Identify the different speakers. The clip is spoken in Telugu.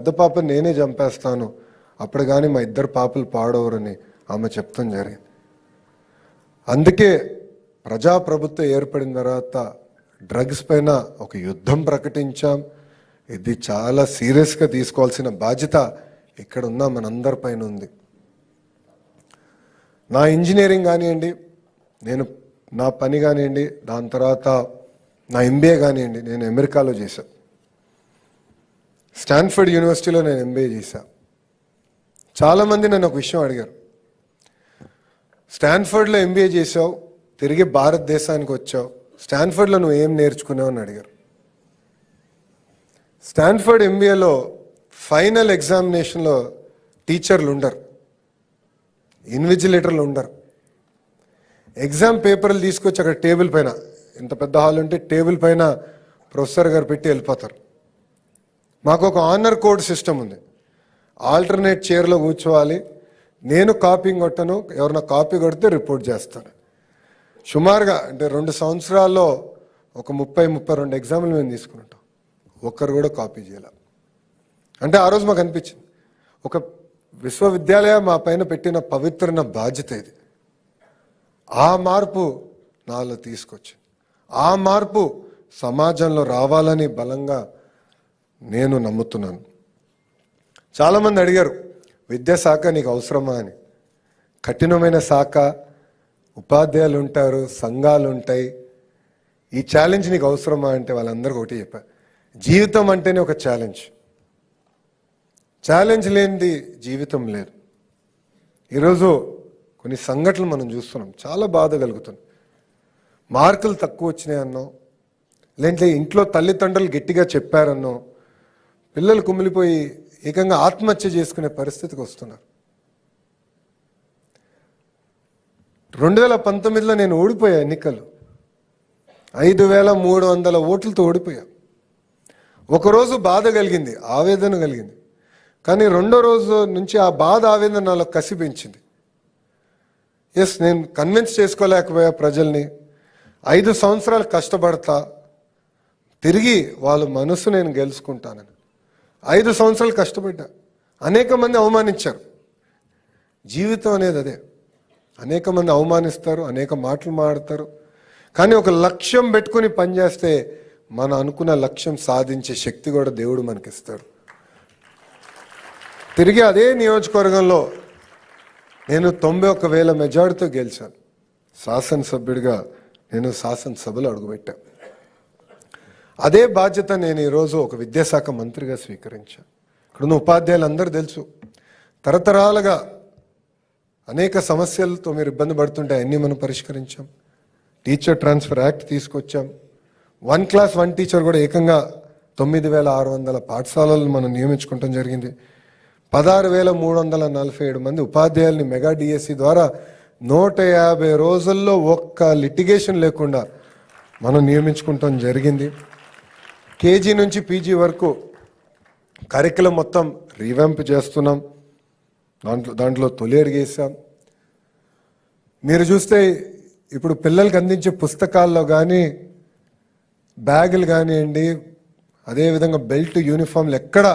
Speaker 1: పెద్ద పాప నేనే చంపేస్తాను, అప్పుడు కానీ మా ఇద్దరు పాపలు పాడవరని ఆమె చెప్తాం జరిగింది. అందుకే ప్రజాప్రభుత్వం ఏర్పడిన తర్వాత డ్రగ్స్ పైన ఒక యుద్ధం ప్రకటించాం. ఇది చాలా సీరియస్గా తీసుకోవాల్సిన బాధ్యత ఇక్కడ ఉన్న మనందరిపైన ఉంది. నా ఇంజనీరింగ్ కానివ్వండి, నా పని కానివ్వండి, దాని తర్వాత నా MBA కానివ్వండి, నేను అమెరికాలో చేశాను. స్టాన్ఫర్డ్ యూనివర్సిటీలో నేను MBA చేశాను. చాలామంది నన్ను ఒక విషయం అడిగారు, స్టాన్ఫర్డ్లో MBA చేసావు, తిరిగి భారతదేశానికి వచ్చావు, స్టాన్ఫర్డ్లో నువ్వు ఏం నేర్చుకున్నావు అని అడిగారు. స్టాన్ఫర్డ్ MBAలో ఫైనల్ ఎగ్జామినేషన్లో టీచర్లు ఉండరు, ఇన్విజిలేటర్లు ఉండరు. ఎగ్జామ్ పేపర్లు తీసుకొచ్చి అక్కడ టేబుల్ పైన, ఇంత పెద్ద హాల్ ఉంటే టేబుల్ పైన ప్రొఫెసర్ గారు పెట్టి వెళ్ళిపోతారు. మాకు ఒక ఆనర్ కోడ్ సిస్టమ్ ఉంది. ఆల్టర్నేట్ చైర్లో కూర్చోవాలి. నేను కాపీంగ్ కొట్టను, ఎవరైనా కాపీ కొడితే రిపోర్ట్ చేస్తాను. సుమారుగా అంటే 2 సంవత్సరాల్లో ఒక 30-32 ఎగ్జామ్లు మేము తీసుకుంటాం. ఒక్కరు కూడా కాపీ చేయాలి. అంటే ఆ రోజు మాకు అనిపించింది, ఒక విశ్వవిద్యాలయం మా పైన పెట్టిన పవిత్రమైన బాధ్యత ఇది. ఆ మార్పు నాలో తీసుకొచ్చింది. ఆ మార్పు సమాజంలో రావాలని బలంగా నేను నమ్ముతున్నాను. చాలామంది అడిగారు, విద్యాశాఖ నీకు అవసరమా అని. కఠినమైన శాఖ, ఉపాధ్యాయులు ఉంటారు, సంఘాలు ఉంటాయి. ఈ ఛాలెంజ్ నీకు అవసరమా అంటే వాళ్ళందరికీ ఒకటి చెప్పా, జీవితం అంటేనే ఒక ఛాలెంజ్. ఛాలెంజ్ లేనిది జీవితం లేదు. ఈరోజు కొన్ని సంఘటనలు మనం చూస్తున్నాం, చాలా బాధ కలుగుతుంది. మార్కులు తక్కువ వచ్చినాయన్నో, లేదంటే ఇంట్లో తల్లిదండ్రులు గట్టిగా చెప్పారన్నో పిల్లలు కుమిలిపోయి ఏకంగా ఆత్మహత్య చేసుకునే పరిస్థితికి వస్తున్నారు. 2019లో నేను ఓడిపోయా ఎన్నికలు, 5300 ఓట్లతో ఓడిపోయా. ఒకరోజు బాధ కలిగింది, ఆవేదన కలిగింది. కానీ రెండో రోజు నుంచి ఆ బాధ, ఆవేదన నాలో కసి పెంచింది. నేను కన్విన్స్ చేసుకోలేకపోయా ప్రజల్ని. 5 సంవత్సరాలు కష్టపడతా, తిరిగి వాళ్ళ మనసు నేను గెలుచుకుంటానని 5 సంవత్సరాలు కష్టపడ్డా. అనేక మంది అవమానించారు. జీవితం అనేది అదే, అనేక మంది అవమానిస్తారు, అనేక మాటలు మాడతారు. కానీ ఒక లక్ష్యం పెట్టుకుని పనిచేస్తే మనం అనుకున్న లక్ష్యం సాధించే శక్తి కూడా దేవుడు మనకిస్తాడు. తిరిగి అదే నియోజకవర్గంలో నేను 91,000 మెజార్టీతో గెలిచాను. శాసనసభ్యుడిగా నేను శాసనసభలో అడుగుపెట్టాను. అదే బాధ్యత నేను ఈరోజు ఒక విద్యాశాఖ మంత్రిగా స్వీకరించాను. ఇక్కడున్న ఉపాధ్యాయులు అందరూ తెలుసు, తరతరాలుగా అనేక సమస్యలతో మీరు ఇబ్బంది పడుతుంటే అన్నీ మనం పరిష్కరించాం. టీచర్ ట్రాన్స్ఫర్ యాక్ట్ తీసుకొచ్చాం. 1 క్లాస్ 1 టీచర్ కూడా ఏకంగా 9,600 పాఠశాలలను మనం నియమించుకోవటం జరిగింది. 16,347 మంది ఉపాధ్యాయుల్ని మెగా డిఎస్సి ద్వారా 150 రోజుల్లో ఒక్క లిటిగేషన్ లేకుండా మనం నియమించుకుంటాం జరిగింది. కేజీ నుంచి పీజీ వరకు కరికులం మొత్తం రీవ్యాంప్ చేస్తున్నాం. దాంట్లో తొలి అడుగేసాం. మీరు చూస్తే ఇప్పుడు పిల్లలకి అందించే పుస్తకాల్లో కానీ, బ్యాగులు కానివ్వండి, అదేవిధంగా బెల్ట్, యూనిఫామ్లు ఎక్కడ